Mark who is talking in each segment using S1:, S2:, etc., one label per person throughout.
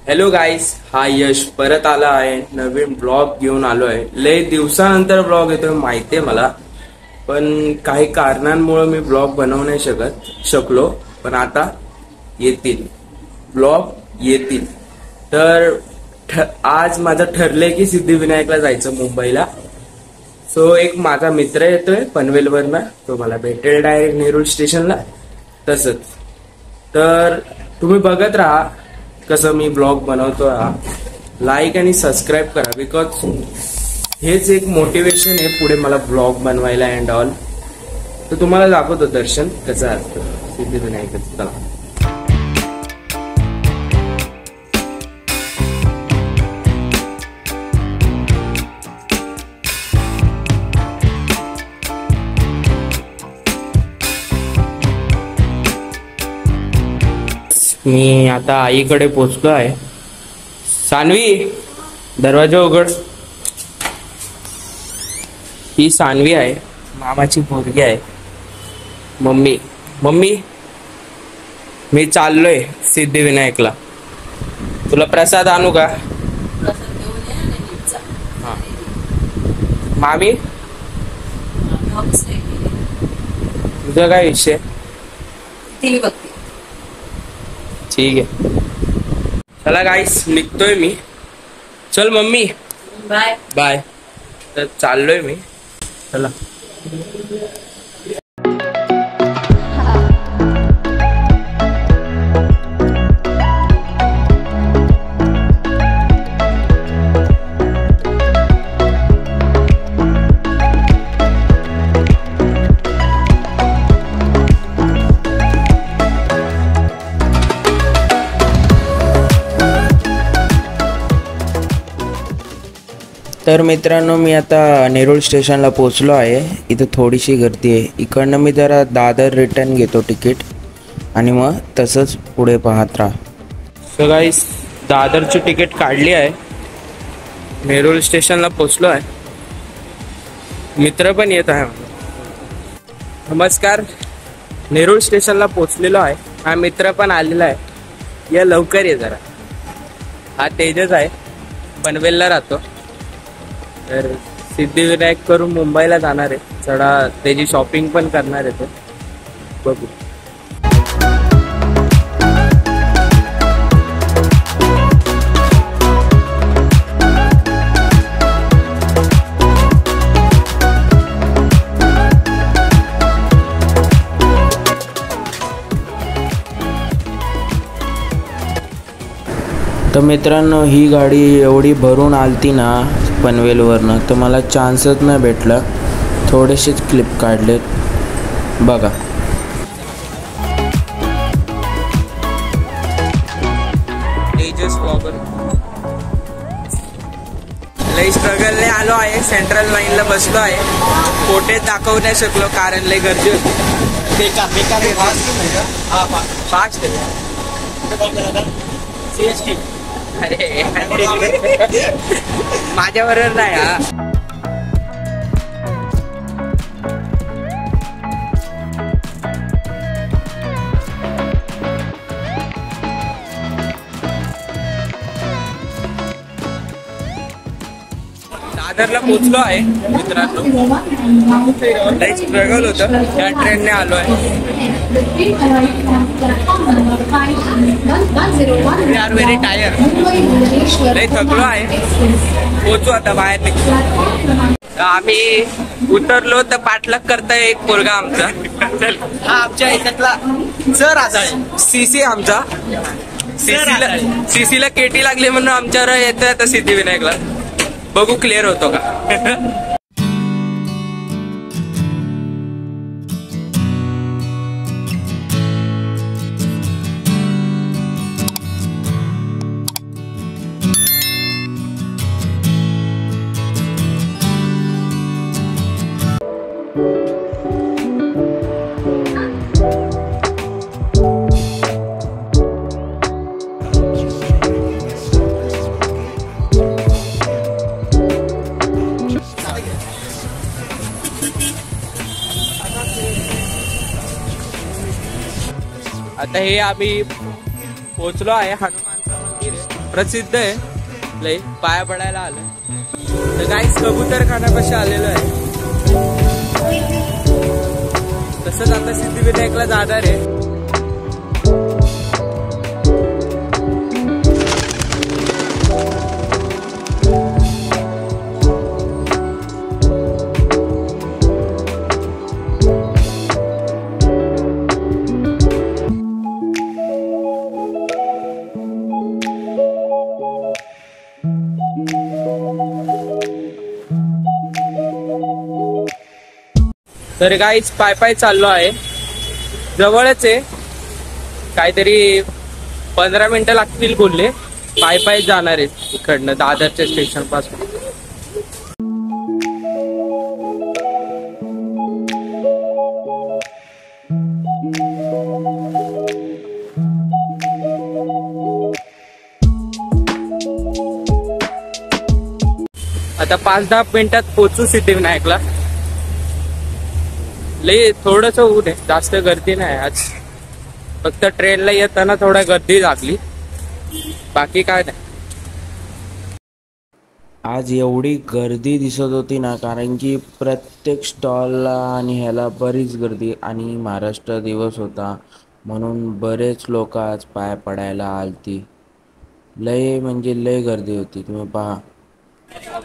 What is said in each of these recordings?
S1: Hello गाईस, हा यश परत आला आहे. नवीन ब्लॉग घेऊन आलो आहे. लय दिवसानंतर ब्लॉग येतोय माहितीये मला, पण काही कारणांमुळे मी ब्लॉग बनवू नाही शकलो. पण आता येतील ब्लॉग येतील. तर आज माझं ठरलंय की सिद्धिविनायकला जायचं मुंबईला. सो एक माझा मित्र येतोय पनवेलवरनं, तो मला भेटेल डायरेक्ट नेरूळ स्टेशनला. तसंच तर तुम्ही बघत राहा कसं मी ब्लॉग बनवतो. लाईक आणि सबस्क्राईब करा, बिकॉज हेच एक मोटिवेशन आहे पुढे मला ब्लॉग बनवायला अँड ऑल. तर तुम्हाला दाखवतो दर्शन कसं असतं सिद्धिविनायकाचं. चला. मी आता आईकडे पोचलो आहे. सानवी, दरवाजा उघड. ही सानवी आहे, मामाची पोरगी आहे. मम्मी मी चाललोय सिद्धिविनायकला. तुला प्रसाद आणू का? हा. मामी, तुझा काय विषय?
S2: टीव्ही बघते.
S1: ठीक आहे, चला गाईस, निघतोय मी. चल मम्मी,
S2: बाय
S1: बाय. तर चाललोय मी, चला. तर मित्रांनो, मी आता नेरूळ स्टेशनला पोचलो आहे. इथं थोडीशी गर्दी आहे. इकडनं मी जरा दादर रिटर्न घेतो तिकीट आणि मग तसंच पुढे पाहत राहा. सो गाईस, दादरची तिकीट काढली आहे. नेरूळ स्टेशनला पोचलो आहे. मित्र पण येत आहे. नमस्कार, नेरूळ स्टेशनला पोचलेलो आहे. हा मित्र पण आलेला आहे. या लवकर ये जरा. हा तेजस आहे, पनवेलला राहतो. तर सिद्धिविनायक करून मुंबईला जाणार आहे. चढा त्याची शॉपिंग पण करणार आहे. तो बघू. तर मित्रांनो, ही गाडी एवढी भरून आलती ना पनवेलवरनं, तर मला चान्सच नाही भेटला. थोडेसेच क्लिप काढलेत बघा. लई स्ट्रगलने आलो आहे. सेंट्रल लाईनला बसलो आहे. फोटे दाखवू नाही शकलो कारण लई गर्दी होती. फास्ट अरे माझ्याबरोबर नाही. हा, दादरला पोचलो आहे मित्रांनो. लई स्ट्रगल होतं. त्या ट्रेनने आलो आहे. We are very tired. लई थकलो आहे. पोचू आता बाहेर निघतो. आम्ही उतरलो तर पाठलाग करताय एक पोरगा आमचा. हा आमच्या ह्याच्यातला सर आजाळे. सीसी आमचा. सीसीला केटी लागली म्हणून आमच्यावर येतोय आता सिद्धिविनायकला. बघू क्लिअर होतो का. आता हे आम्ही पोहोचलो आहे हनुमानचं मंदिर आहे. प्रसिद्ध आहे लय, पाया पडायला आलं. तर काहीच कबूतर खाण्यापाशी आलेलो आहे. तसंच आता सिद्धिविनायकला जाणार आहे. तर काहीच पाय पाय चाललो आहे. जवळच आहे, काहीतरी 15 मिनिटं लागतील बोलले. पाय पाय जाणार आहेत इकडनं दादरच्या स्टेशन पासून. आता 5-10 मिनिटात पोहोचू सिद्धिविनायकला. लई थोडंसं ऊन आहे, जास्त गर्दी नाही आज. फक्त ट्रेनला येताना थोडा गर्दी लागली, बाकी काय नाही.
S3: आज एवढी गर्दी दिसत होती ना, कारण की प्रत्येक स्टॉलला आणि ह्याला बरीच गर्दी. आणि महाराष्ट्र दिवस होता म्हणून बरेच लोक आज पाय पडायला आलती. लय म्हणजे लय गर्दी होती, तुम्ही पहा.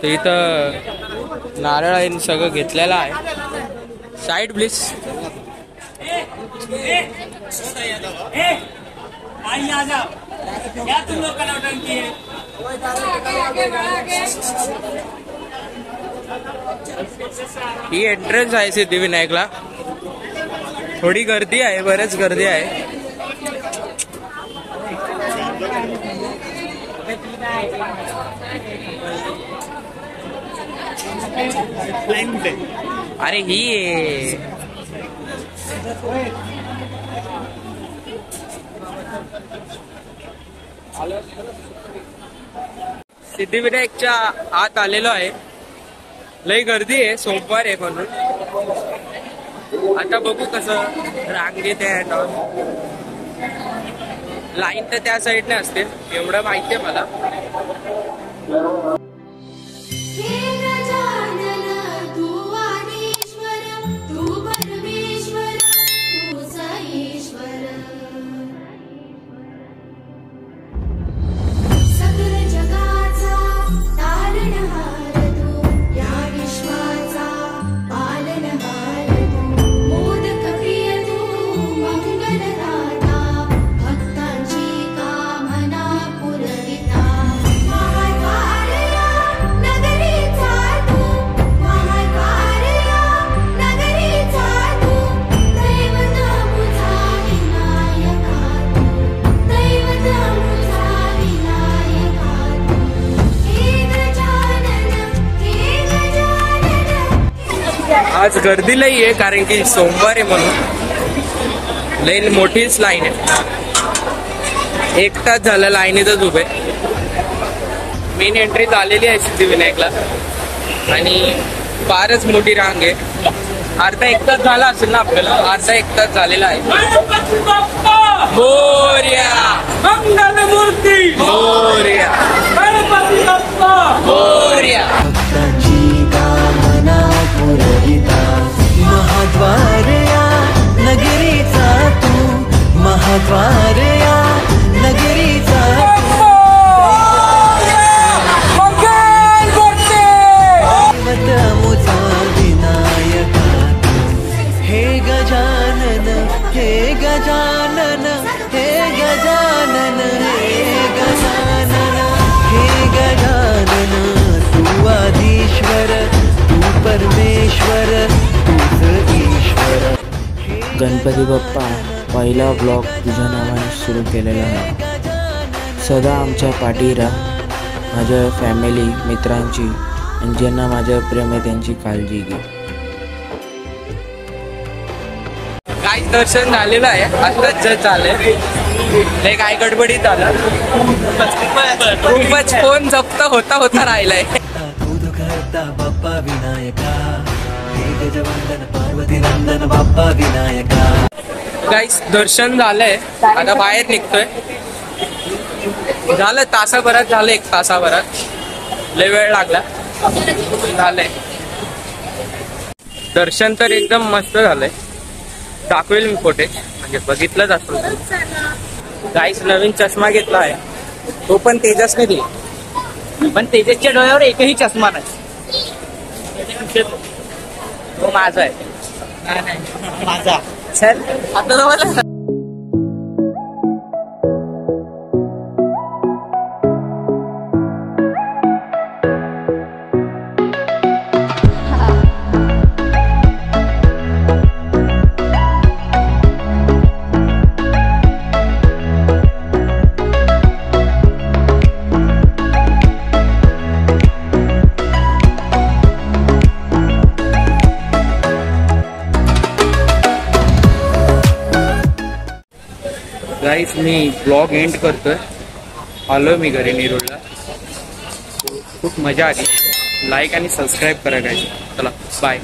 S1: तर इथं नारळ आहे, सगळं घेतलेलं आहे. Side please. ही एंट्रन्स आहे सिद्धिविनायकला. थोडी गर्दी आहे, बरेच गर्दी आहे. अरे ही सिद्धिविनायकच्या आत आलेलो आहे. लय गर्दी आहे, सोमवार आहे म्हणून. आता बघू कसं रांगेत आहे. लाईन तर त्या साईडने असते एवढं माहिती आहे मला. आज गर्दी लई आहे, कारण की सोमवार आहे म्हणून. लई मोठीच लाईन आहे. 1 तास झाला लाईनीतच उभे. मेन एंट्री झालेली आहे सिद्धिविनायकला आणि फारच मोठी रांग आहे. अर्धा 1 तास झाला असेल ना आपल्याला. अर्धा 1 तास झालेला आहे. मोरया मंगलमूर्ती, मोरया मोरया.
S4: महाद्वारया नगरीचा तू, महाद्वारया नगरीचा मुचा विनायका. हे गजानन, हे गजानन, हे गजानन, हे गजानन, हे गजानन. तू आधीश्वर, तू परमेश्वर,
S3: गणपती बाप्पा, पहिला ब्लॉग तुझ्या नावाने सुरू केलेला आहे. सदा आमच्या पाठी राहा. माझ्या फॅमिली, मित्रांची आणि ज्यांना माझ्या प्रेम आहे त्यांची काळजी घे.
S1: काय दर्शन झालेलं आहे, आताच जस्ट झालंय. काय गडबडीत आलं, खूपच फोन जप्त होता राहिलाय.
S4: बाप्पा विनायका, हे गजवंदन पार्वती नंदन बाप्पा विनायका.
S1: गाईस दर्शन झालंय, आता बाहेर निघतोय. झालं तासाभरात, झालं 1 तासाभरात, लय वेळ लागला. झालंय दर्शन तर एकदम मस्त झालंय. दाखवेल मी फुटेज, म्हणजे बघितलंच असेल. गाईस नवीन चष्मा घेतला आहे, तो पण तेजसने दिला. पण तेजसच्या डोळ्यावर एकही चष्मा नाही, तो माझा आहे. माझा सर आता मला गाईस मी ब्लॉग एंड करतोय. आलोय मी घरी नेरूळला. खूप मजा आली. लाईक आणि सबस्क्राईब करा गाईस. चला बाय.